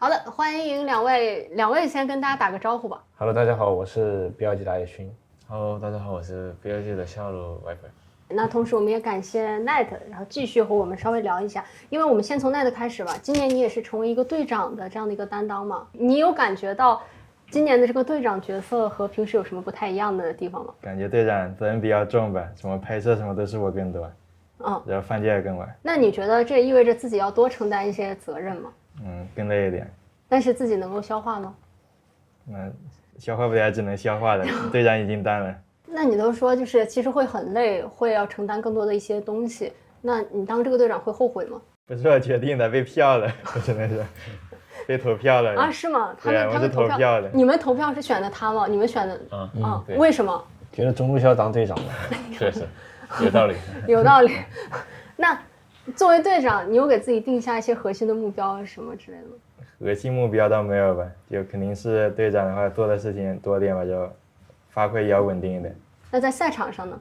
好的，欢迎两位先跟大家打个招呼吧。Hello， 大家好，我是 BLG 的艾勋。Hello， 大家好，我是 BLG 的下路 Viper。那同时我们也感谢 Net， 然后继续和我们稍微聊一下，因为我们先从 Net 开始吧。今年你也是成为一个队长的这样的一个担当嘛，你有感觉到今年的这个队长角色和平时有什么不太一样的地方吗？感觉队长责任比较重吧，什么拍摄什么都是我更多，然后放假也更晚。那你觉得这意味着自己要多承担一些责任吗？更累一点。但是自己能够消化吗？消化不了，只能消化了。队长已经当了。那你都说就是其实会很累，会要承担更多的一些东西，那你当这个队长会后悔吗？不是我决定的，被票了，我只能说被投票了啊？是吗？他们投票的。你们投票是选的他吗？你们选的为什么？觉得中路需要当队长吗？确实有道理。有道理。那作为队长，你有给自己定下一些核心的目标什么之类的吗？核心目标倒没有吧，就肯定是队长的话做的事情多点吧，就发挥要稳定一点。那在赛场上呢？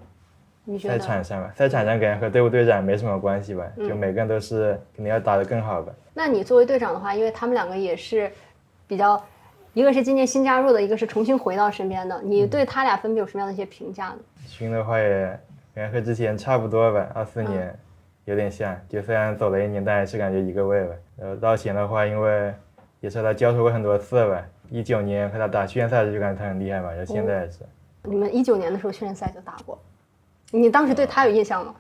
你觉得？赛场上吧，赛场上感觉和队伍队长没什么关系吧，就每个人都是肯定要打得更好吧。那你作为队长的话，因为他们两个也是比较，一个是今年新加入的，一个是重新回到身边的，你对他俩分别有什么样的一些评价呢？勋的话也感觉和之前差不多吧，24年有点像，就虽然走了1年，但还是感觉一个位吧。然后道贤的话，因为也是和他交手过很多次吧，19年和他打训练赛就感觉他很厉害嘛，然后现在也是。你们19年的时候训练赛就打过，你当时对他有印象吗？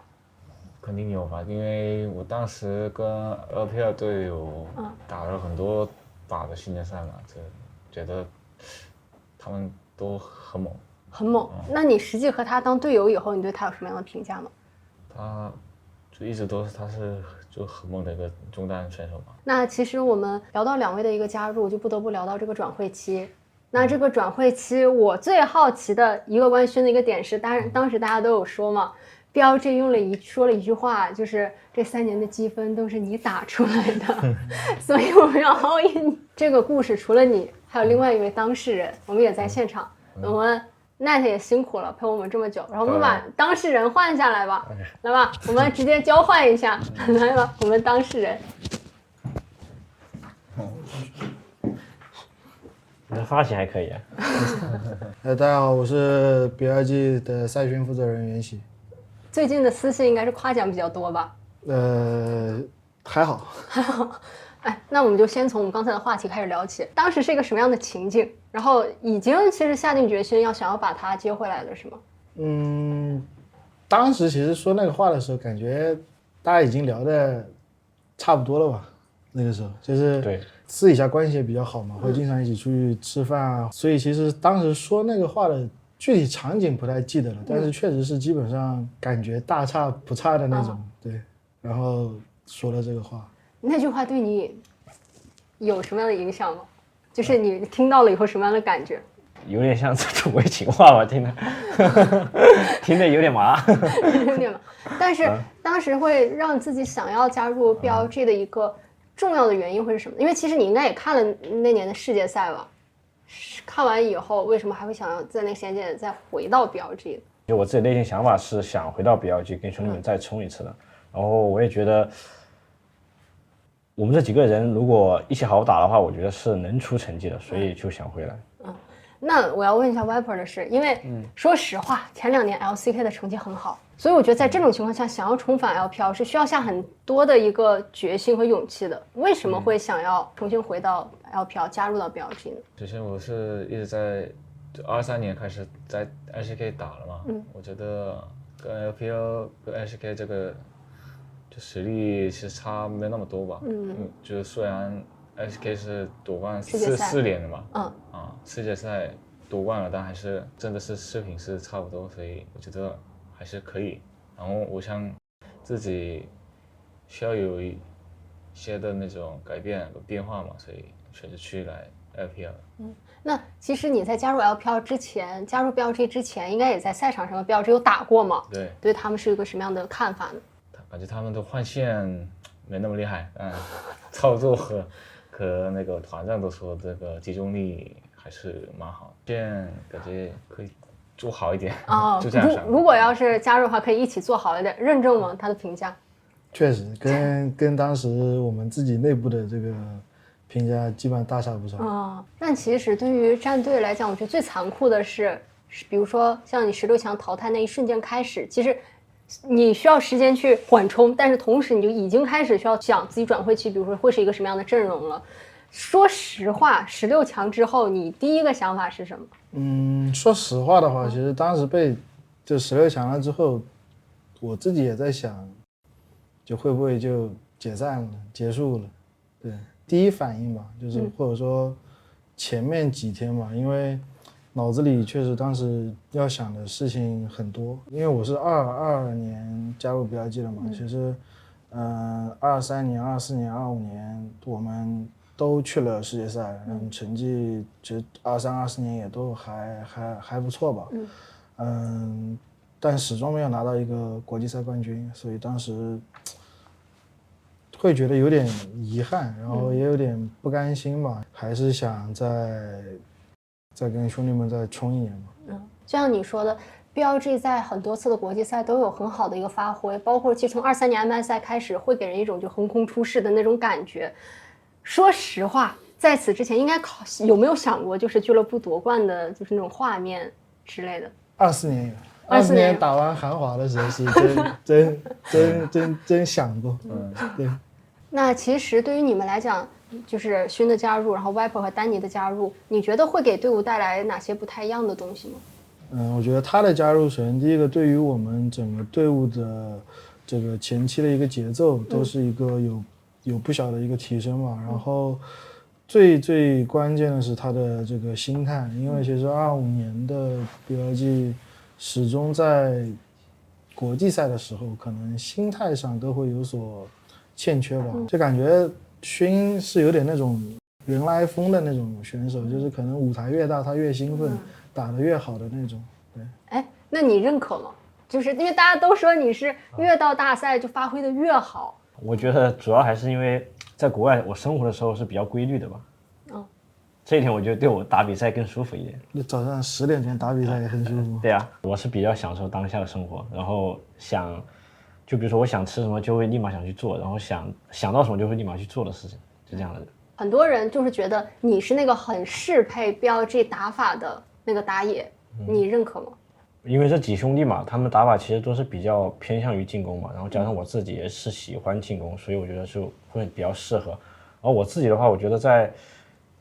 肯定有吧，因为我当时跟LPL 队友打了很多打的训练赛嘛，就觉得他们都很猛。很猛。那你实际和他当队友以后，你对他有什么样的评价吗？他就一直都是就很猛的一个中单选手嘛。那其实我们聊到两位的一个加入，就不得不聊到这个转会期。那这个转会期，我最好奇的一个关于勋的一个点是，当时大家都有说嘛，BLG 说了一句话，就是这3年的积分都是你打出来的，所以我们要薅引你。这个故事除了你，还有另外一位当事人，我们也在现场。我们 Net 也辛苦了，陪我们这么久，然后我们把当事人换下来吧，来吧，我们直接交换一下，来吧，我们当事人。你的发型还可以啊。大家好，我是 BLG 的赛训负责人袁喜。最近的私信应该是夸奖比较多吧？还好。还好。哎，那我们就先从我们刚才的话题开始聊起。当时是一个什么样的情境？然后已经其实下定决心想要把他接回来了，是吗？当时其实说那个话的时候，感觉大家已经聊得差不多了吧？那个时候就是对。私底下关系也比较好嘛，会经常一起出去吃饭啊，所以其实当时说那个话的具体场景不太记得了，但是确实是基本上感觉大差不差的那种，对。然后说了这个话，那句话对你有什么样的影响吗？就是你听到了以后什么样的感觉？有点像土味情话吧，听得有点麻。有点麻。但是当时会让自己想要加入 BLG 的一个重要的原因会是什么？因为其实你应该也看了那年的世界赛吧？看完以后，为什么还会想要在那个时间点再回到 BLG？ 就我自己内心想法是想回到 BLG 跟兄弟们再冲一次的。然后我也觉得，我们这几个人如果一起好好打的话，我觉得是能出成绩的，所以就想回来。那我要问一下 Viper 的是，因为说实话，前2年 LCK 的成绩很好，所以我觉得在这种情况下，想要重返 LPL 是需要下很多的一个决心和勇气的。为什么会想要重新回到 LPL 加入到 BLG 呢？首先我是一直在23年开始在 LCK 打了嘛，我觉得跟 LPL 跟 LCK 这个就实力其实差没那么多吧，就虽然 LCK 是夺冠4连的嘛，世界赛夺冠了，但还是真的是水平是差不多，所以我觉得还是可以。然后我想自己需要有一些的那种改变和变化嘛，所以选择去来 LPL。那其实你在加入 LPL 之前，加入 BLG 之前，应该也在赛场上和 BLG 有打过嘛？对，对他们是一个什么样的看法呢？感觉他们的换线没那么厉害，操作和那个团战都说这个集中力还是蛮好，线感觉可以做好一点。就这样想。如果要是加入的话，可以一起做好一点。认证吗？他的评价？确实跟当时我们自己内部的这个评价基本上大差不差。但其实对于战队来讲，我觉得最残酷的是，比如说像你16强淘汰那一瞬间开始，其实你需要时间去缓冲，但是同时你就已经开始需要想自己转会期，比如说会是一个什么样的阵容了。说实话，16强之后，你第一个想法是什么？说实话的话，其实当时就16强了之后，我自己也在想，就会不会就解散了、结束了。对，第一反应吧，就是或者说前面几天吧，因为脑子里确实当时要想的事情很多。因为我是22年加入BLG的嘛，其实23年、24年、25年我们都去了世界赛，成绩其实23、24年也都还不错吧。但始终没有拿到一个国际赛冠军，所以当时会觉得有点遗憾，然后也有点不甘心吧，还是想再跟兄弟们再冲一年吧。就像你说的，BLG 在很多次的国际赛都有很好的一个发挥，包括其实从23年 MSI 开始，会给人一种就横空出世的那种感觉。说实话，在此之前应该有没有想过就是俱乐部夺冠的就是那种画面之类的？24年有。24年打完韩华的时候是真想过。对。那其实对于你们来讲，就是勋的加入，然后 Viper 和丹尼的加入，你觉得会给队伍带来哪些不太一样的东西吗？我觉得他的加入，首先第一个，对于我们整个队伍的这个前期的一个节奏，都是一个有不小的一个提升嘛。然后最关键的是他的这个心态，因为其实25年的 BLG 始终在国际赛的时候，可能心态上都会有所欠缺吧。就感觉勋是有点那种人来疯的那种选手，就是可能舞台越大他越兴奋，打得越好的那种。对。那你认可吗？就是因为大家都说你是越到大赛就发挥的越好。我觉得主要还是因为在国外我生活的时候是比较规律的吧。这一点我觉得对我打比赛更舒服一点。你早上10点钟打比赛也很舒服。对啊，我是比较享受当下的生活，然后就比如说我想吃什么就会立马想去做，然后想到什么就会立马去做的事情，就这样的人。很多人就是觉得你是那个很适配 BLG 打法的那个打野，你认可吗？因为这几兄弟嘛，他们打法其实都是比较偏向于进攻嘛，然后加上我自己也是喜欢进攻，所以我觉得是会比较适合。然后我自己的话，我觉得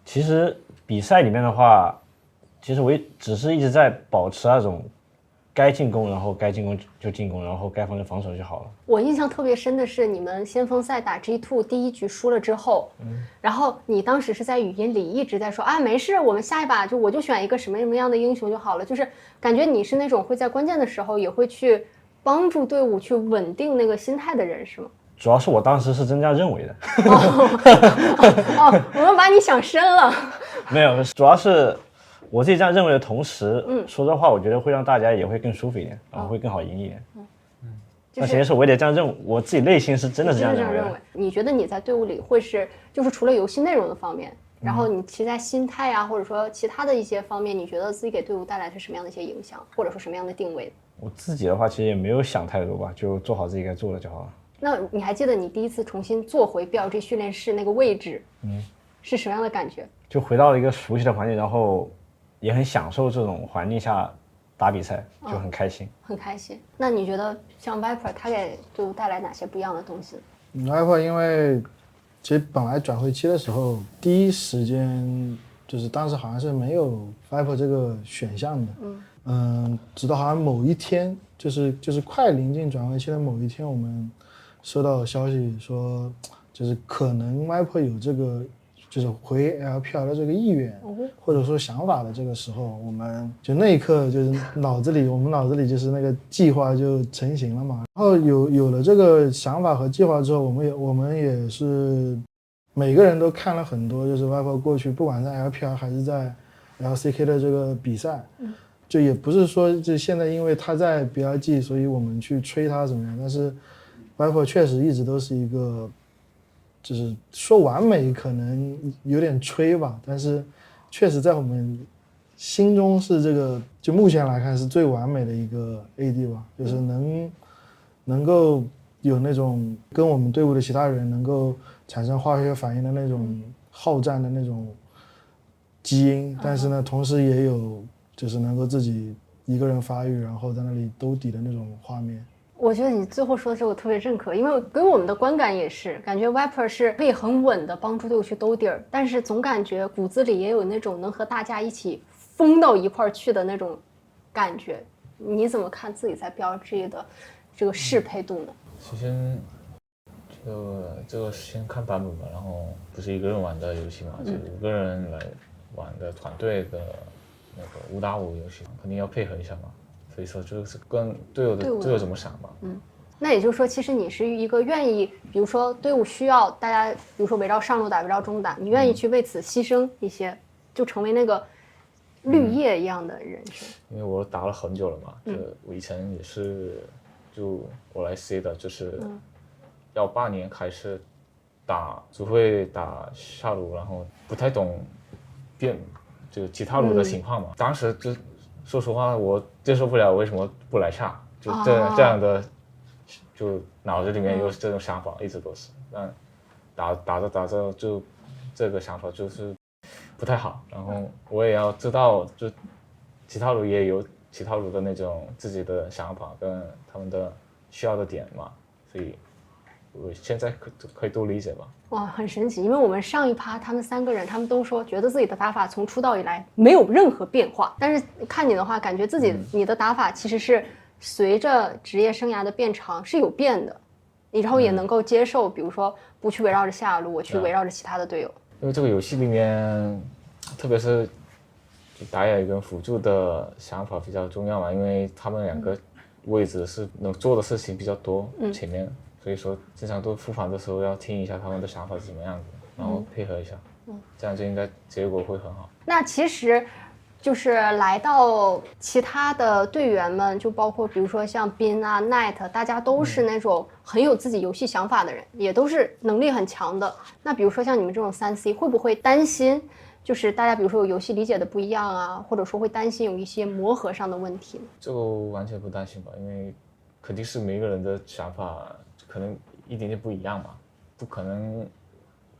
其实比赛里面的话，其实我只是一直在保持那种该进攻，然后该进攻就进攻，然后该防就防守就好了。我印象特别深的是你们先锋赛打 G2 第一局输了之后，然后你当时是在语音里一直在说没事，我们下一把我就选一个什么什么样的英雄就好了，就是感觉你是那种会在关键的时候也会去帮助队伍去稳定那个心态的人，是吗？主要是我当时是真这样认为的。我们把你想深了。没有，主要是我自己这样认为的同时，说这话我觉得会让大家也会更舒服一点，然后会更好赢一点。那其实是我也这样认为，我自己内心是真的是这样认为的。你觉得你在队伍里会是，就是除了游戏内容的方面，然后你其实在心态啊，或者说其他的一些方面，你觉得自己给队伍带来是什么样的一些影响，或者说什么样的定位？我自己的话其实也没有想太多吧，就做好自己该做的就好了。那你还记得你第一次重新坐回 BLG 训练室那个位置，是什么样的感觉？就回到了一个熟悉的环境，然后也很享受这种环境下打比赛，就很开心。很开心。那你觉得像 Viper 他给队伍带来哪些不一样的东西？Viper 因为其实本来转会期的时候，第一时间就是当时好像是没有 Viper 这个选项的。直到好像某一天，就是快临近转会期的某一天，我们收到消息说，就是可能 Viper 有这个就是回 LPL 的这个意愿，或者说想法的这个时候，我们就那一刻就是我们脑子里就是那个计划就成型了嘛。然后有了这个想法和计划之后，我们也是每个人都看了很多，就是 Viper 过去不管在 LPL 还是在 LCK 的这个比赛，就也不是说就现在因为他在 BLG 所以我们去吹他怎么样，但是 Viper 确实一直都是一个，就是说完美可能有点吹吧，但是确实在我们心中是这个，就目前来看是最完美的一个 AD 吧，就是能够有那种跟我们队伍的其他人能够产生化学反应的那种好战的那种基因，但是呢，同时也有就是能够自己一个人发育，然后在那里兜底的那种画面。我觉得你最后说的这个我特别认可，因为给我们的观感也是感觉 Viper 是可以很稳的帮助队伍去兜底儿，但是总感觉骨子里也有那种能和大家一起疯到一块儿去的那种感觉。你怎么看自己在标 G 的这个适配度呢？首先，这个先看版本吧，然后不是一个人玩的游戏嘛，就5个人来玩的团队的那个5打5游戏，肯定要配合一下嘛。所以说就是跟队友怎么想吧。那也就是说，其实你是一个愿意，比如说队伍需要大家，比如说围绕上路打，围绕中打，你愿意去为此牺牲一些，就成为那个绿叶一样的人生。因为我打了很久了嘛，就我以前也是，就我来 C 的，就是18年开始只会打下路，然后不太懂就其他路的情况嘛。当时就说实话，我接受不了为什么不来下，就这样的，就脑子里面有这种想法，一直都是。但打着就这个想法就是不太好，然后我也要知道，就其他路也有其他路的那种自己的想法跟他们的需要的点嘛，所以我现在可以都理解吧。哇，很神奇，因为我们上一趴他们3个人，他们都说觉得自己的打法从出道以来没有任何变化，但是看你的话，感觉你的打法其实是随着职业生涯的变长是有变的，然后也能够接受，比如说不去围绕着下路，我去围绕着其他的队友。因为这个游戏里面，特别是打野跟辅助的想法比较重要嘛，因为他们2个位置是能做的事情比较多，前面。所以说，经常都复盘的时候要听一下他们的想法是怎么样子，然后配合一下，这样就应该结果会很好。那其实，就是来到其他的队员们，就包括比如说像斌啊、Night， 大家都是那种很有自己游戏想法的人，也都是能力很强的。那比如说像你们这种3C，会不会担心，就是大家比如说有游戏理解的不一样啊，或者说会担心有一些磨合上的问题呢？这个完全不担心吧，因为肯定是每个人的想法可能一点点不一样嘛，不可能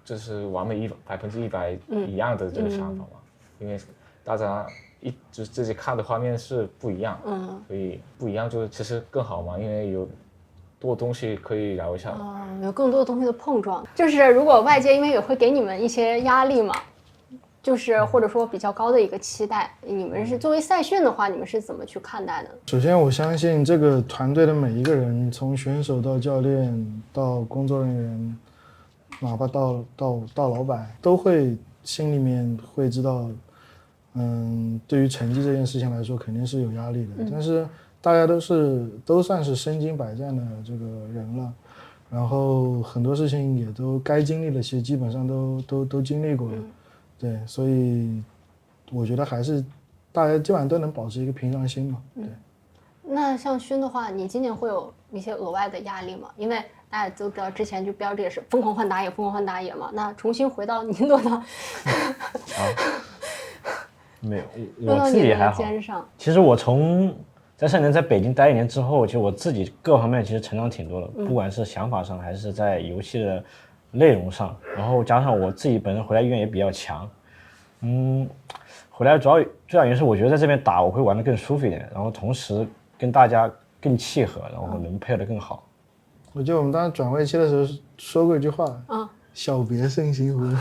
就是完美100%一样的这个想法嘛，因为大家就是自己看的画面是不一样，所以不一样就其实更好嘛，因为有多东西可以聊一下嘛，有更多的东西的碰撞。就是如果外界因为也会给你们一些压力嘛，就是或者说比较高的一个期待，你们是作为赛训的话，你们是怎么去看待的？首先，我相信这个团队的每一个人，从选手到教练到工作人员，哪怕到老板，都会心里面会知道，对于成绩这件事情来说，肯定是有压力的。但是大家都算是身经百战的这个人了，然后很多事情也都该经历的，其实基本上都经历过了。对，所以我觉得还是大家基本上都能保持一个平常心嘛。对。那像勋的话，你今年会有一些额外的压力吗？因为大家都知道之前就标这也是疯狂换打野嘛，那重新回到您多的没有，我自己还好。其实我从在3年在北京待1年之后，其实我自己各方面其实成长挺多的，不管是想法上还是在游戏的内容上，然后加上我自己本身回来意愿也比较强，回来最大原因是我觉得在这边打我会玩得更舒服一点，然后同时跟大家更契合，然后能配合得更好。我记得我们当时转会期的时候说过一句话，小别胜新婚。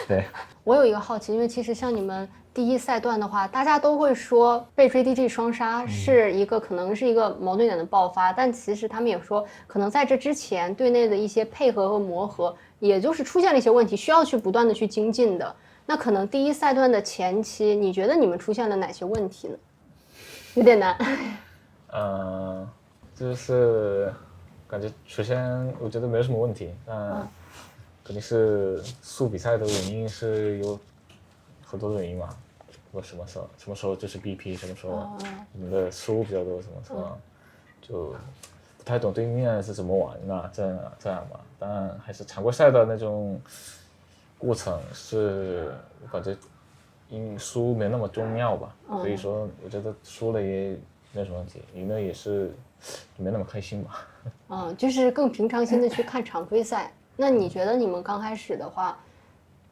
对。我有一个好奇，因为其实像你们第一赛段的话，大家都会说被 JDG 双杀是一个可能是一个矛盾点的爆发，但其实他们也说，可能在这之前队内的一些配合和磨合，也就是出现了一些问题，需要去不断的去精进的。那可能第一赛段的前期，你觉得你们出现了哪些问题呢？有点难。就是感觉首先我觉得没有什么问题，但肯定是输比赛的原因是有很多的原因嘛，什么时候就是 BP， 什么时候你们的失误比较多，什么时候就不太懂对面是怎么玩的，这样吧。当然还是常规赛的那种过程是我感觉输没那么重要吧，所以说我觉得输了也没有什么问题，赢了也是没那么开心吧。就是更平常心的去看常规赛。那你觉得你们刚开始的话，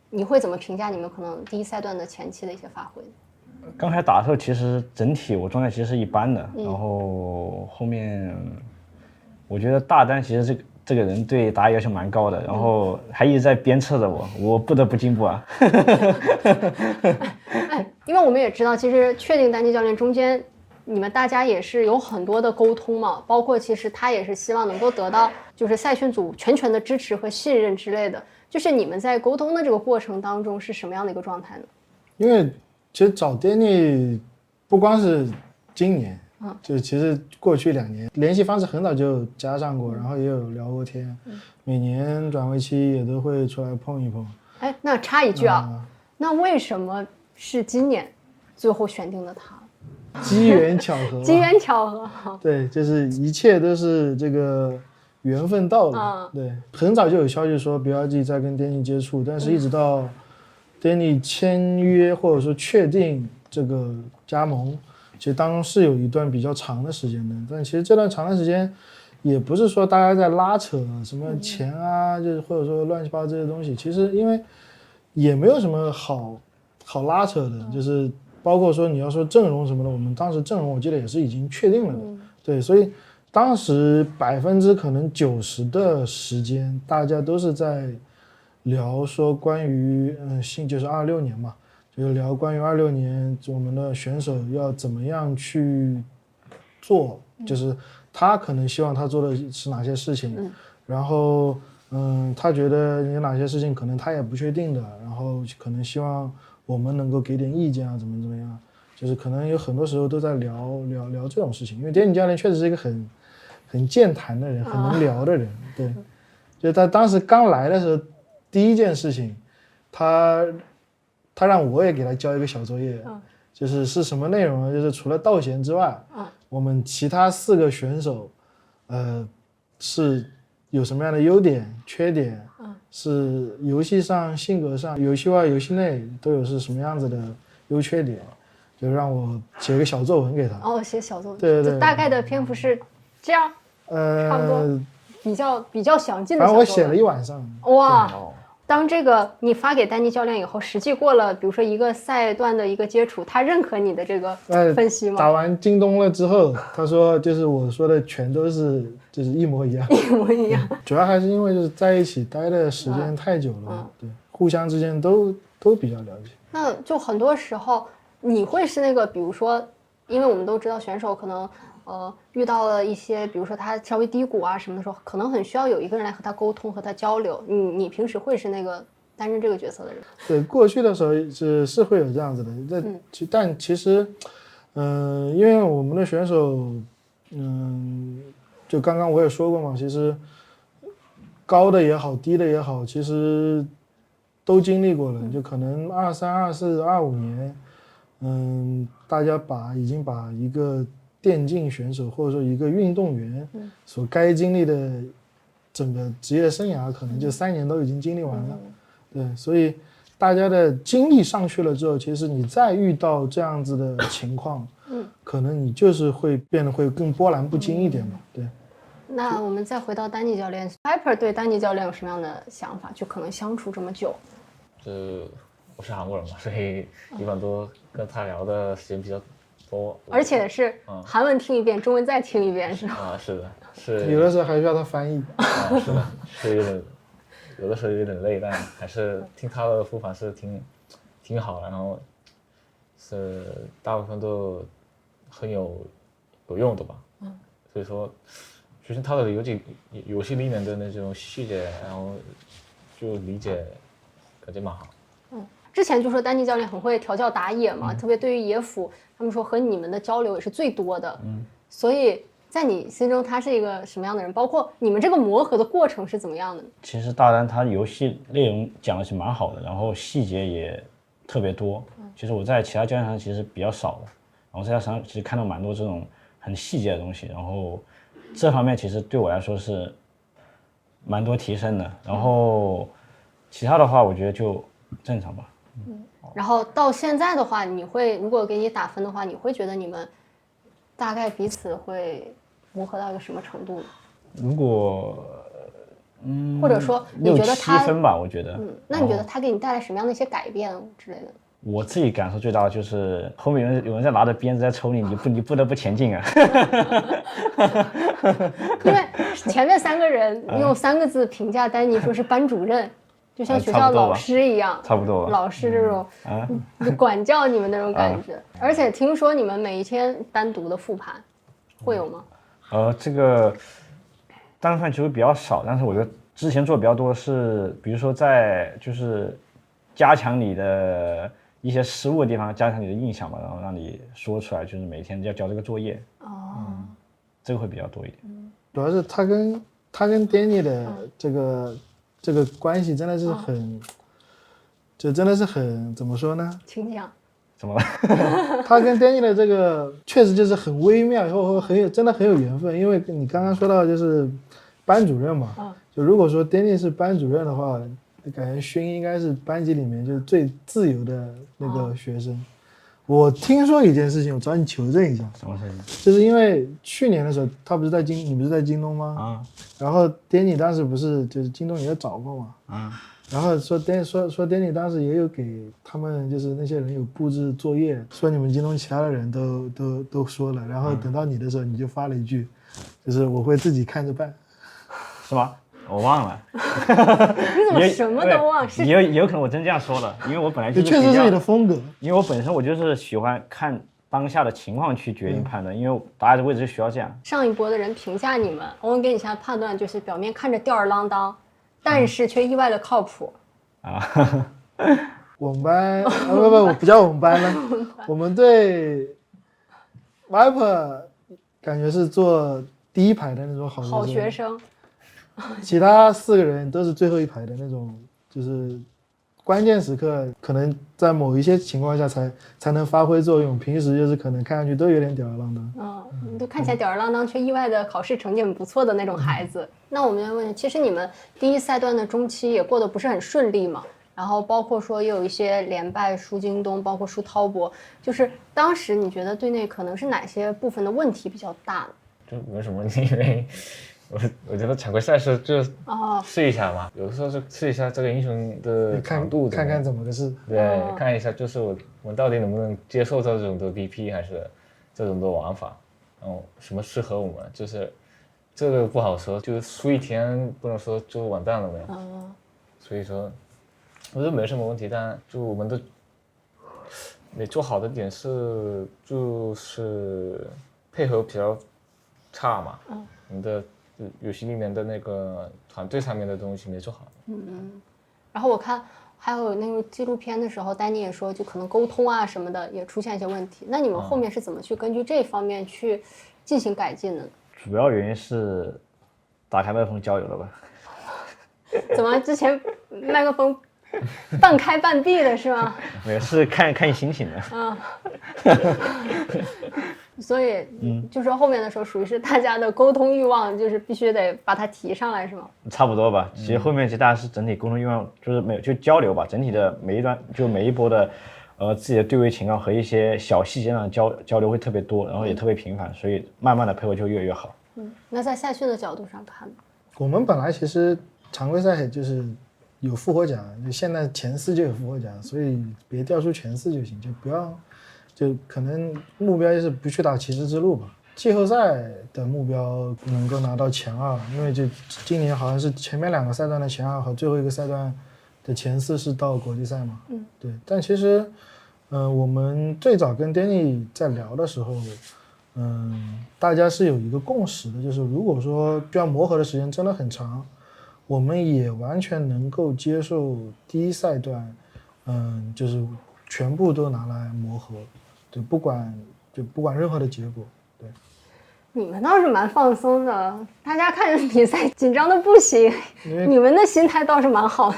你会怎么评价你们可能第一赛段的前期的一些发挥？刚开始打的时候，其实整体我状态其实是一般的，然后后面我觉得大丹其实这个人对打野要求蛮高的，然后还一直在鞭策着我不得不进步啊。因为我们也知道，其实确定丹尼教练中间，你们大家也是有很多的沟通嘛，包括其实他也是希望能够得到就是赛训组全权的支持和信任之类的。就是你们在沟通的这个过程当中是什么样的一个状态呢？因为其实找 Danny 不光是今年，就其实过去2年联系方式很早就加上过，然后也有聊过天，每年转会期也都会出来碰一碰。哎，那插一句啊，那为什么是今年最后选定了他？机缘巧合，机缘巧合。对，就是一切都是这个缘分到了。对，很早就有消息说 BLG 在跟 Danny 接触，但是一直到 Danny 签约或者说确定这个加盟，其实当中是有一段比较长的时间的。但其实这段长的时间，也不是说大家在拉扯什么钱啊，就是或者说乱七八糟这些东西，其实因为也没有什么好拉扯的，就是包括说你要说阵容什么的，我们当时阵容我记得也是已经确定了的，对，所以当时90%的时间，大家都是在聊说关于就是26年嘛，就是聊关于26年我们的选手要怎么样去做，就是他可能希望他做的是哪些事情，然后他觉得有哪些事情可能他也不确定的，然后可能希望我们能够给点意见啊，怎么样，就是可能有很多时候都在聊这种事情，因为Danny教练确实是一个很健谈的人，很能聊的人，对，就他当时刚来的时候，第一件事情，他让我也给他交一个小作业，就是什么内容呢？就是除了道贤之外，我们其他4个选手，是有什么样的优点、缺点，是游戏上、性格上、游戏外、游戏内都有是什么样子的优缺点，就让我写个小作文给他。哦，写小作文，对，就大概的篇幅是这样，差不多比较详尽的小作文。反正我写了1晚上。哇！当这个你发给丹尼教练以后，实际过了，比如说一个赛段的一个接触，他认可你的这个分析吗？打完京东了之后，他说就是我说的全都是就是一模一样，一模一样。主要还是因为就是在一起待的时间太久了，对，互相之间都比较了解。那就很多时候你会是那个，比如说，因为我们都知道选手可能遇到了一些，比如说他稍微低谷啊什么的时候，可能很需要有一个人来和他沟通和他交流。你平时会是那个担任这个角色的人？对，过去的时候是会有这样子的，但其实，因为我们的选手，就刚刚我也说过嘛，其实高的也好，低的也好，其实都经历过了。就可能23、24、25年，大家已经把一个电竞选手或者说一个运动员所该经历的整个职业生涯，可能就3年都已经经历完了。对，所以大家的精力上去了之后，其实你再遇到这样子的情况，可能你就是会变得会更波澜不惊一点嘛。对。那我们再回到丹尼教练 ，Piper 对丹尼教练有什么样的想法？就可能相处这么久，我是韩国人嘛，所以一般都跟他聊的时间比较多，而且是韩文听一遍，中文再听一遍，是吧？啊，是的，是有的时候还需要他翻译。啊，是的，是有的时候有点累，但还是听他的复盘是挺好的，然后是大部分都很有用的吧。所以说，其实他的游戏里面的那种细节，然后就理解感觉蛮好。之前就说丹尼教练很会调教打野嘛，特别对于野辅，他们说和你们的交流也是最多的。所以在你心中他是一个什么样的人？包括你们这个磨合的过程是怎么样的？其实大丹他游戏内容讲的是蛮好的，然后细节也特别多。其实我在其他教练上其实比较少的，然后在他身上其实看到蛮多这种很细节的东西，然后这方面其实对我来说是蛮多提升的。然后其他的话，我觉得就正常吧。然后到现在的话，如果给你打分的话，你会觉得你们大概彼此会磨合到一个什么程度呢？如果或者说你觉得他6-7分吧，我觉得。那你觉得他给你带来什么样的一些改变之类的？我自己感受最大的就是后面有人在拿着鞭子在抽你，你不得不前进啊。因为前面3个人用3个字评价丹尼，说是班主任，就像学校老师一样，差不多吧。老师这种管教你们那种感觉。而且听说你们每一天单独的复盘，会有吗？这个单饭其实比较少，但是我觉得之前做的比较多的是，比如说在就是加强你的一些失误的地方，加强你的印象吧，然后让你说出来，就是每天要交这个作业。这个会比较多一点。主要是他跟 Danny 的这个关系真的是很，就真的是很怎么说呢？请讲。怎么了？他跟 Danny 的这个确实就是很微妙，以后真的很有缘分。因为你刚刚说到就是班主任嘛，就如果说 Danny 是班主任的话，感觉勋应该是班级里面就是最自由的那个学生。我听说一件事情，我找你求证一下。什么事情？就是因为去年的时候，他不是在你不是在京东吗？然后 Danny 当时不是就是京东也找过嘛？然后说 Danny 当时也有给他们就是那些人有布置作业，说你们京东其他的人都说了，然后等到你的时候你就发了一句，就是我会自己看着办。是吗？我忘了。你怎么什么都忘？有可能我真这样说的，因为我本来就是确实是你的风格。因为我本身我就是喜欢看当下的情况去决定判断，因为大家的位置需要这样。上一波的人评价你们，我们给你下判断就是表面看着吊儿郎当，但是却意外的靠谱。我们班不不叫我们班了，我们队 Viper 感觉是坐第一排的那种好学生。其他4个人都是最后一排的那种，就是关键时刻可能在某一些情况下才能发挥作用，平时就是可能看上去都有点吊儿郎当。都看起来吊儿郎当，却意外的考试成绩很不错的那种孩子。那我们要问，其实你们第一赛段的中期也过得不是很顺利嘛？然后包括说也有一些连败，输京东，包括输滔博，就是当时你觉得队内可能是哪些部分的问题比较大呢？就没什么问题，因为我觉得常规赛事就试一下嘛，有的时候就试一下这个英雄的强度，看看怎么个事。对，看一下就是我们到底能不能接受这种的 BP 还是这种的玩法，然后什么适合我们，就是这个不好说，就是输一天不能说就完蛋了没有。所以说我觉得没什么问题，但就我们的没做好的点是就是配合比较差嘛，我们的游戏里面的那个团队上面的东西没做好。然后我看还有那个纪录片的时候，丹尼也说，就可能沟通啊什么的也出现一些问题。那你们后面是怎么去根据这方面去进行改进的？主要原因是打开麦克风交流了吧？怎么之前麦克风半开半闭的是吗？没有，是看心情的。所以，就是后面的时候，属于是大家的沟通欲望，就是必须得把它提上来，是吗？差不多吧。其实后面其实大家是整体沟通欲望，就是就交流吧。整体的每一波的，自己的对位情况和一些小细节上交流会特别多，然后也特别频繁，所以慢慢的配合就越来越好。那在赛训的角度上看呢？我们本来其实常规赛就是有复活奖，就现在前4就有复活奖，所以别掉出前4就行，就不要。就可能目标就是不去打骑士之路吧。季后赛的目标能够拿到前2，因为就今年好像是前面2个赛段的前2和最后一个赛段的前4是到国际赛嘛。对。但其实，我们最早跟 Danny 在聊的时候，大家是有一个共识的，就是如果说需要磨合的时间真的很长，我们也完全能够接受第一赛段，就是全部都拿来磨合。对，不管任何的结果，对。你们倒是蛮放松的，大家看着比赛紧张的不行，你们的心态倒是蛮好的。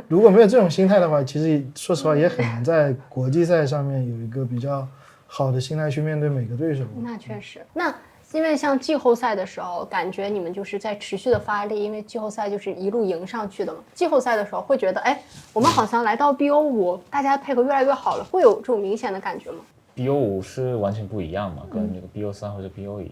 如果没有这种心态的话，其实说实话也很难在国际赛上面有一个比较好的心态去面对每个对手。那确实，那因为像季后赛的时候，感觉你们就是在持续的发力，因为季后赛就是一路赢上去的嘛。季后赛的时候会觉得，哎，我们好像来到 BO5，大家配合越来越好了，会有这种明显的感觉吗？ BO5 是完全不一样嘛，跟那个 BO3或者 BO1，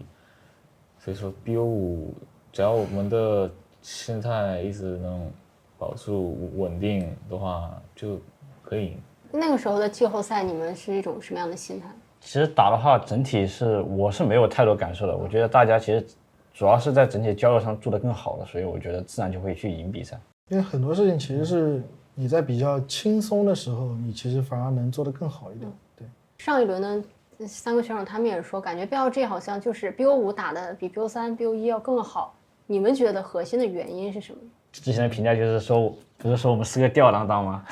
所以说 BO5 只要我们的心态一直能保住稳定的话，就可以赢。那个时候的季后赛，你们是一种什么样的心态？其实打的话，整体我是没有太多感受的。我觉得大家其实主要是在整体交流上做得更好了，所以我觉得自然就会去赢比赛。因为很多事情其实是你在比较轻松的时候，你其实反而能做得更好一点。对，上一轮呢，3个选手他们也是说，感觉 BLG 好像就是 BO5打的比 BO3、BO1 要更好。你们觉得核心的原因是什么？之前的评价就是说，不是说我们是个吊儿郎当吗？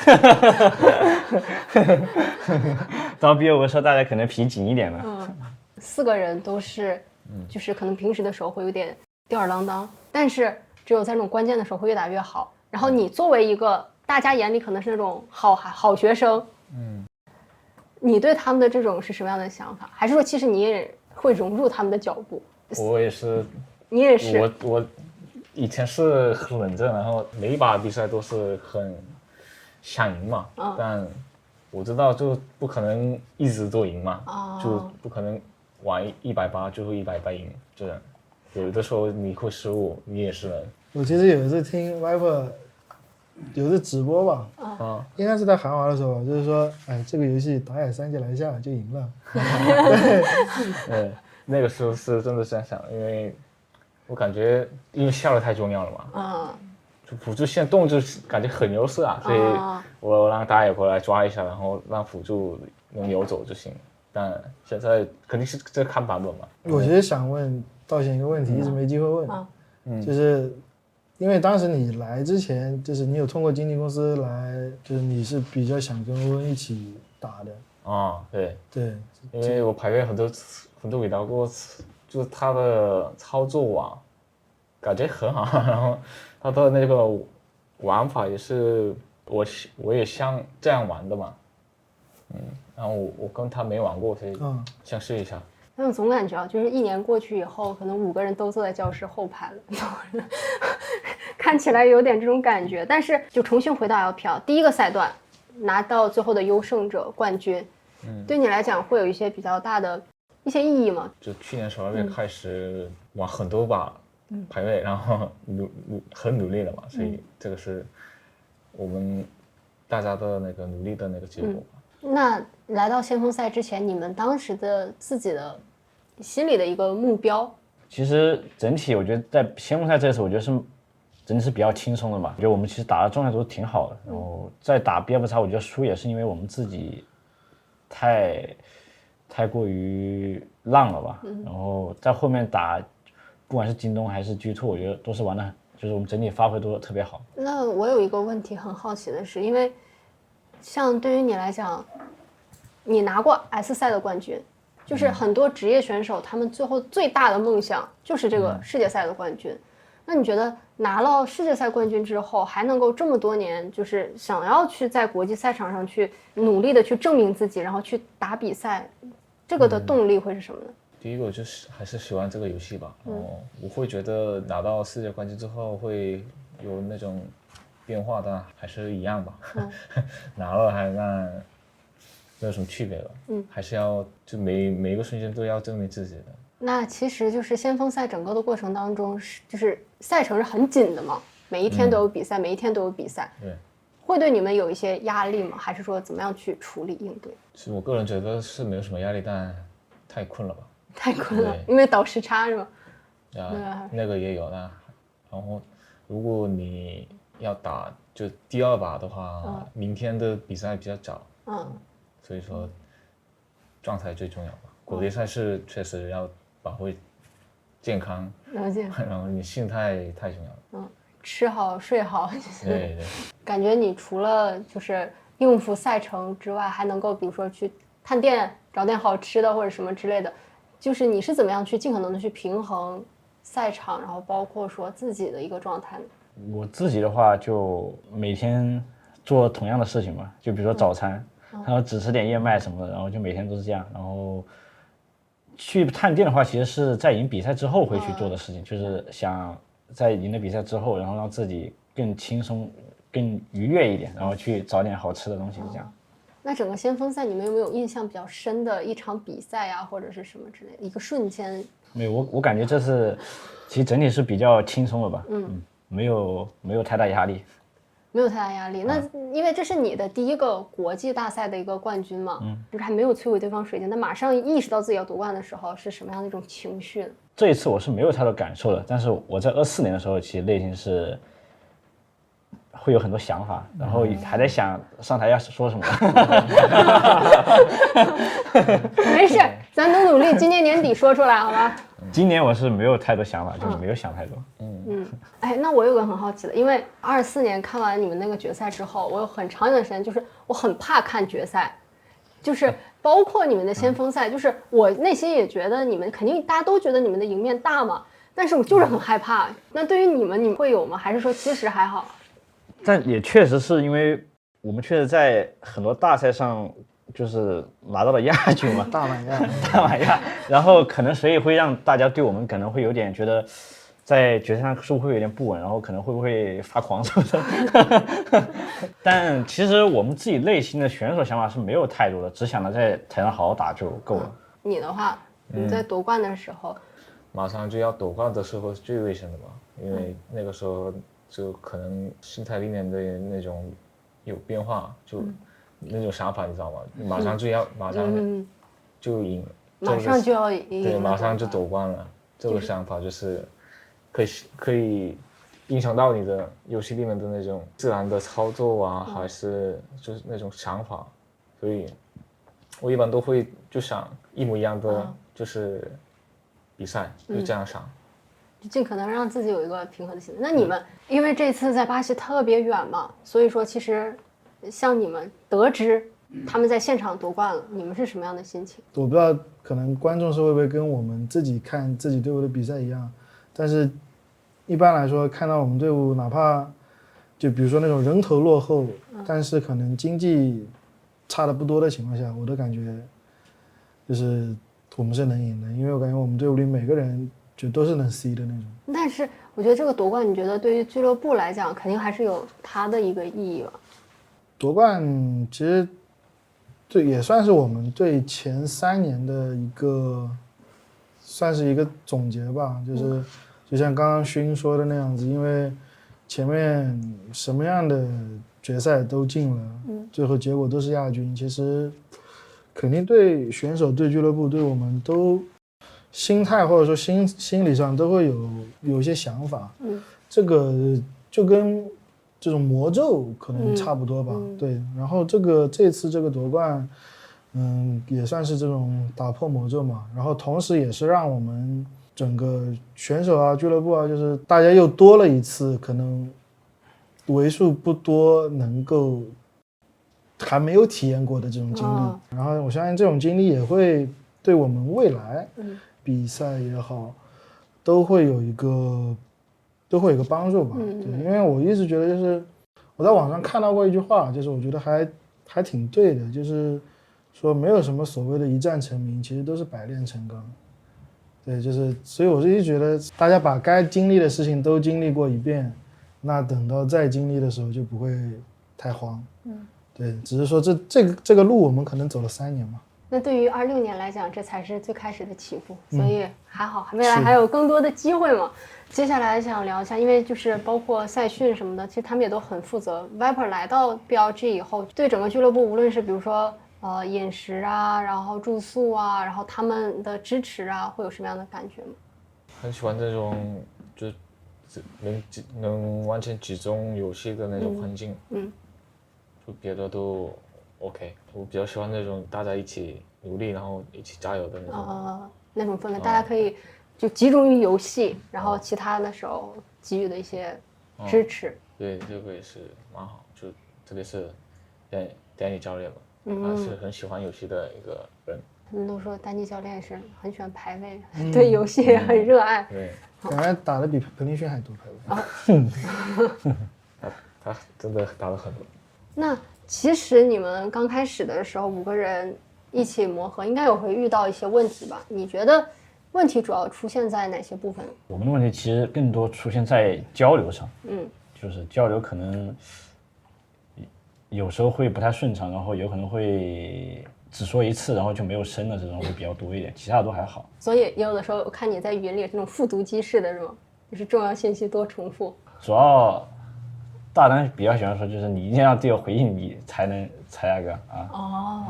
到BO5说大家可能皮紧一点了。4个人都是，就是可能平时的时候会有点吊儿郎当，但是只有在这种关键的时候会越打越好。然后你作为一个大家眼里可能是那种好学生，你对他们的这种是什么样的想法？还是说其实你也会融入他们的脚步？我也是，你也是，我以前是很冷静，然后每一把比赛都是很想赢嘛，但我知道就不可能一直都赢嘛，就不可能玩180最后180赢，这样有的时候你会失误，你也是人。我其实有一次听 Viper 有一次直播吧，应该是在韩华的时候，就是说，哎，这个游戏打野3级来下就赢了。对，那个时候是真的这样想，因为我感觉因为效率太重要了嘛，就辅助线动就感觉很优势啊，所以我让打野过来抓一下，然后让辅助能游走就行。但现在肯定是这看版本嘛。我其实想问道贤一个问题，一直没机会问，就是因为当时你来之前，就是你有通过经纪公司来，就是你是比较想跟欧文一起打的。对，对，因为我排位很多遇到过，就是他的操作啊，感觉很好，然后他的那个玩法也是我也像这样玩的嘛，然后我跟他没玩过，所以想试一下。但我总感觉啊，就是1年过去以后，可能5个人都坐在教室后排了，看起来有点这种感觉。但是就重新回到 LPL 第一个赛段，拿到最后的优胜者冠军，对你来讲会有一些比较大的一些意义吗？就去年12月开始玩很多把排位，然后很努力了嘛，所以这个是我们大家的那个努力的那个结果。那来到先锋赛之前，你们当时的自己的心里的一个目标？其实整体我觉得在先锋赛这次，我觉得是整体是比较轻松的嘛。我觉得我们其实打的状态都挺好的，然后在打 BF 叉，我觉得输也是因为我们自己太过于浪了吧。然后在后面打，不管是京东还是 G2，我觉得都是玩的，就是我们整体发挥都特别好。那我有一个问题很好奇的是，因为像对于你来讲，你拿过 S 赛的冠军，就是很多职业选手他们最后最大的梦想就是这个世界赛的冠军。那你觉得拿了世界赛冠军之后，还能够这么多年，就是想要去在国际赛场上去努力的去证明自己，然后去打比赛，这个的动力会是什么呢？第一个就是还是喜欢这个游戏吧，我会觉得拿到世界冠军之后会有那种变化，但还是一样吧。拿了还没有什么区别了。还是要就每一个瞬间都要证明自己的。那其实就是先锋赛整个的过程当中就是赛程是很紧的嘛，每一天都有比赛，每一天都有比赛。对，会对你们有一些压力吗？还是说怎么样去处理应对？其实我个人觉得是没有什么压力，但太困了吧。太困了，因为倒时差是吗？那个也有然后如果你要打就第2把的话，明天的比赛比较早，所以说状态最重要吧。国际赛事确实要把握健康，了解。然后你心态太重要了。吃好睡好。对。感觉你除了就是应付赛程之外，还能够比如说去探店找点好吃的或者什么之类的，就是你是怎么样去尽可能的去平衡赛场，然后包括说自己的一个状态呢？我自己的话就每天做同样的事情嘛，就比如说早餐，然后只吃点燕麦什么的，然后就每天都是这样。然后去探店的话，其实是在赢比赛之后会去做的事情，就是想在赢了比赛之后，然后让自己更轻松、更愉悦一点，然后去找点好吃的东西，这样。那整个先锋赛，你们有没有印象比较深的一场比赛啊，或者是什么之类的一个瞬间？没有，我感觉这次其实整体是比较轻松的吧。没有太大压力。没有太大压力。那因为这是你的第一个国际大赛的一个冠军嘛，就是还没有摧毁对方水晶，但马上意识到自己要夺冠的时候，是什么样的一种情绪呢？这一次我是没有太多感受的，但是我在24年的时候，其实内心是会有很多想法，然后还在想上台要说什么。没事，咱都努力，今年年底说出来好吧？今年我是没有太多想法，就没有想太多。哎，那我有个很好奇的，因为24年看完你们那个决赛之后，我有很长一段时间就是我很怕看决赛，就是包括你们的先锋赛，就是我内心也觉得你们肯定大家都觉得你们的赢面大嘛，但是我就是很害怕。那对于你们会有吗？还是说其实还好？但也确实是因为我们确实在很多大赛上就是拿到了亚军嘛，大满贯，大满贯，然后可能所以会让大家对我们可能会有点觉得在决赛上是不是会有点不稳，然后可能会不会发狂什么的。但其实我们自己内心的选手想法是没有太多的，只想着在台上好好打就够了。你的话，你在夺冠的时候，马上就要夺冠的时候是最危险的嘛，因为那个时候就可能心态里面的那种有变化，就那种想法你知道吗？马上就要马上就赢，马上就要赢，对，马上就夺冠了，这个想法就是可以影响到你的游戏里面的那种自然的操作啊，还是就是那种想法，所以我一般都会就想一模一样的就是比赛，就这样想。就尽可能让自己有一个平和的心态。那你们因为这次在巴西特别远嘛，所以说其实像你们得知他们在现场夺冠了，你们是什么样的心情？我不知道可能观众是会不会跟我们自己看自己队伍的比赛一样，但是一般来说看到我们队伍哪怕就比如说那种人头落后，但是可能经济差的不多的情况下，我都感觉就是我们是能赢的，因为我感觉我们队伍里每个人就都是能 C 的那种。但是我觉得这个夺冠，你觉得对于俱乐部来讲，肯定还是有它的一个意义吧？奪冠其实对也算是我们对前3年的一个算是一个总结吧，就是就像刚刚勋说的那样子，因为前面什么样的决赛都进了，最后结果都是亚军，其实肯定对选手、对俱乐部、对我们都心态或者说心理上都会有一些想法。这个就跟这种魔咒可能差不多吧。对，然后这次这个夺冠，也算是这种打破魔咒嘛。然后同时也是让我们整个选手啊、俱乐部啊，就是大家又多了一次可能为数不多能够还没有体验过的这种经历。然后我相信这种经历也会对我们未来比赛也好，都会有一个帮助吧。对，因为我一直觉得就是我在网上看到过一句话，就是我觉得还挺对的，就是说没有什么所谓的一战成名，其实都是百炼成钢。对，就是所以我是一直觉得大家把该经历的事情都经历过一遍，那等到再经历的时候就不会太慌。对，只是说这个路我们可能走了3年嘛。那对于26年来讲，这才是最开始的起步，所以还好，未来还有更多的机会嘛。接下来想聊一下，因为就是包括赛训什么的，其实他们也都很负责。Viper 来到 BLG 以后，对整个俱乐部，无论是比如说饮食啊，然后住宿啊，然后他们的支持啊，会有什么样的感觉吗？很喜欢这种就是能完全集中游戏的那种环境。就别的都 OK， 我比较喜欢那种大家一起努力，然后一起加油的那种氛围，大家可以就集中于游戏，然后其他的时候给予的一些支持。对，这个也是蛮好，就特别是丹尼教练嘛，他是很喜欢游戏的一个人。他们都说丹尼教练是很喜欢排位，对游戏也很热爱。对，感觉打得比彭林勋还多排位。他真的打得很多。那其实你们刚开始的时候5个人一起磨合，应该有会遇到一些问题吧？你觉得问题主要出现在哪些部分？我们的问题其实更多出现在交流上，就是交流可能有时候会不太顺畅，然后有可能会只说一次，然后就没有声的这种会比较多一点，其他的都还好。所以也有的时候我看你在语音里这种复读机式的是吗？就是重要信息多重复。主要大单比较喜欢说，就是你一定要队友回应你才那个啊。哦，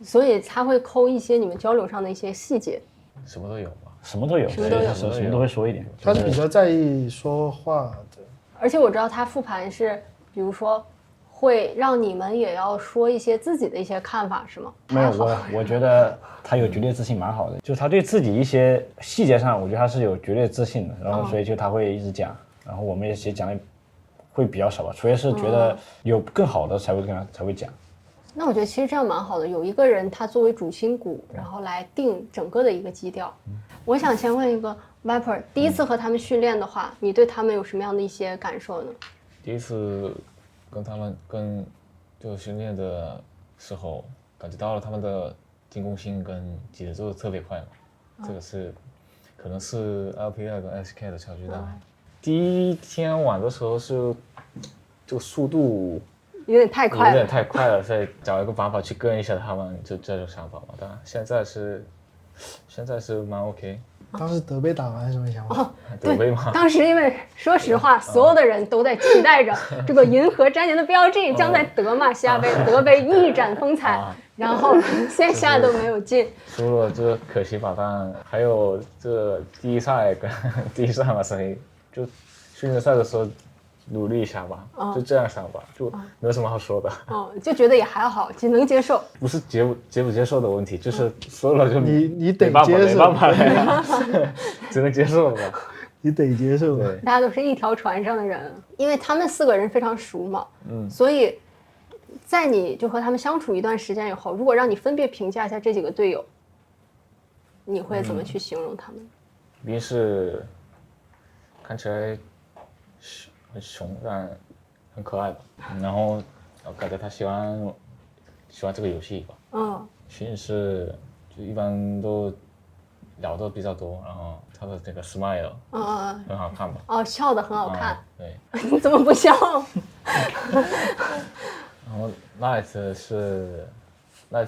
所以他会抠一些你们交流上的一些细节。什么都有吧。什么都有，什么都有什么都会说一点。他是比较在意说话的。而且我知道他复盘是，比如说会让你们也要说一些自己的一些看法，是吗？没有，我觉得他有绝对自信，蛮好的。就他对自己一些细节上，我觉得他是有绝对自信的。然后所以就他会一直讲，然后我们也其实讲的会比较少吧，除非是觉得有更好的才会讲。那我觉得其实这样蛮好的，有一个人他作为主心骨，然后来定整个的一个基调。我想先问一个 Viper， 第一次和他们训练的话，你对他们有什么样的一些感受呢？第一次跟他们就训练的时候，感觉到了他们的进攻性跟节奏特别快嘛，这个是可能是 LPL 跟 SK 的差距大。第一天玩的时候是这个速度有点太快了，有点太快了，所以找一个办法去跟一下他们，就这种想法嘛。当然现在是蛮 OK。当时德杯打完什么想法？德杯嘛，当时因为说实话，所有的人都在期待着这个银河瞻年的标记将在德玛西亚杯、德杯一展风采，然后现在都没有进，输了这可惜吧。但还有这第一赛跟第一赛嘛，所以就训练赛的时候努力一下吧，就这样想吧，就没有什么好说的。就觉得也还好，只能接受。不是接不接受的问题，就是输了就你得没办法接受，没办法了，只能接受吧。你得接受。对，大家都是一条船上的人，因为他们4个人非常熟嘛，所以在你就和他们相处一段时间以后，如果让你分别评价一下这几个队友，你会怎么去形容他们？一是看起来很凶，但很可爱吧。然后我感觉他喜欢这个游戏吧。寻是就一般都聊得比较多，然后他的这个 smile 很好看吧。笑得很好看。对。你怎么不笑？然后 Light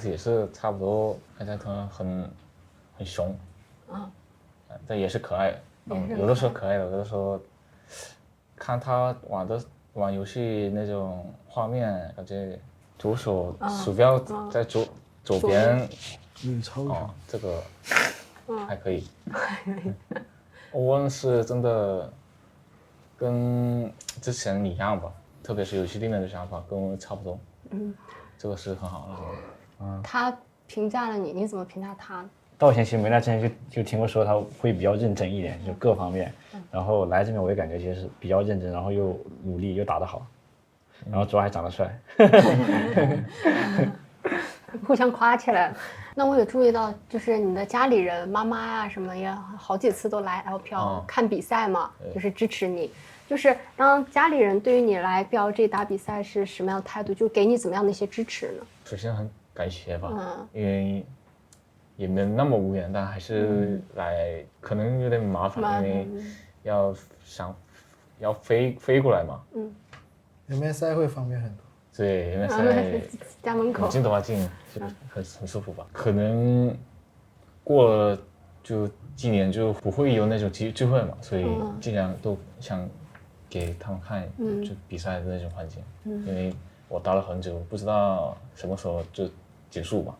也是差不多，看起来他很凶。但也是可爱的。有的时候可爱的，有的时候看他玩游戏那种画面，感觉左手鼠标在左边，这个还可以。欧文是真的跟之前一样吧，特别是游戏里面的想法跟我差不多。这个是很好的。他评价了你，你怎么评价他呢？到前期没来之前就听过说他会比较认真一点，就各方面。然后来这边我也感觉其实是比较认真，然后又努力又打得好，然后主要还长得帅。互相夸起来了。那我也注意到，就是你的家里人、妈妈啊什么也好几次都来 LPL 看比赛嘛，就是支持你。就是当家里人对于你来 BLG 打比赛是什么样的态度？就给你怎么样的一些支持呢？首先很感谢吧，因为也没那么无缘，但还是来，可能有点麻烦，因为要飞过来嘛。MSI 会方便很多。对，因为在家门口，近的话近，就很舒服吧。可能过了就几年就不会有那种机会嘛，所以尽量都想给他们看，就比赛的那种环境。因为我打了很久，不知道什么时候就结束吧，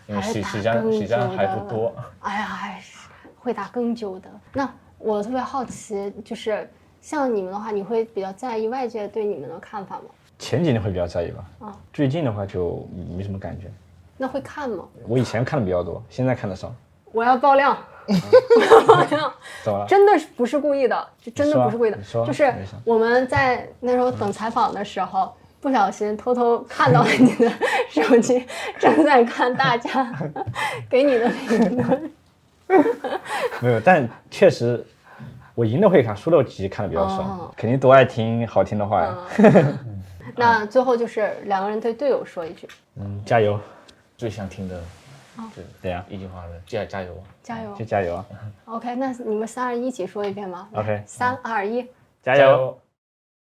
因为时间还不多。哎呀，还是会打更久的。那我特别好奇，就是像你们的话，你会比较在意外界对你们的看法吗？前几年会比较在意吧，最近的话就没什么感觉。那会看吗？我以前看的比较多，现在看的少。我要爆料，怎么了？真的不是故意的，就真的不是故意的，就是没事我们在那时候等采访的时候，不小心偷偷看到了你的手机正在看大家给你的评论。没有，但确实我赢的会看，输的其实看的比较少，肯定都爱听好听的话呀。那最后就是2个人对队友说一句，加油！最想听的，对呀，一句话的，加油！加油！就加油啊 OK，那你们3、2、1一起说一遍吗 ！OK， 3、2、1，加油！